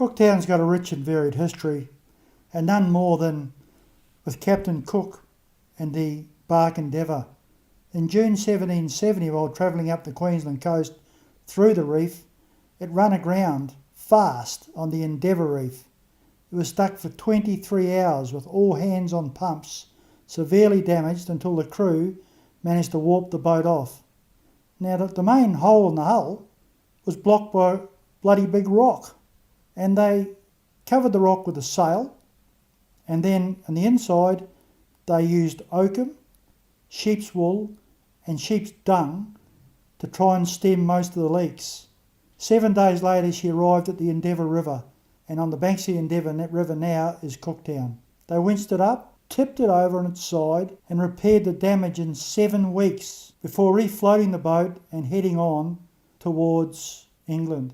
Cooktown's got a rich and varied history, and none more than with Captain Cook and the bark Endeavour. In June 1770, while travelling up the Queensland coast through the reef, it ran aground fast on the Endeavour reef. It was stuck for 23 hours with all hands on pumps, severely damaged until the crew managed to warp the boat off. Now, the main hole in the hull was blocked by a bloody big rock, and they covered the rock with a sail, and then on the inside they used oakum, sheep's wool and sheep's dung to try and stem most of the leaks. 7 days later she arrived at the Endeavour River, and on the banks of the Endeavour River now is Cooktown. They winched it up, tipped it over on its side and repaired the damage in 7 weeks before refloating the boat and heading on towards England.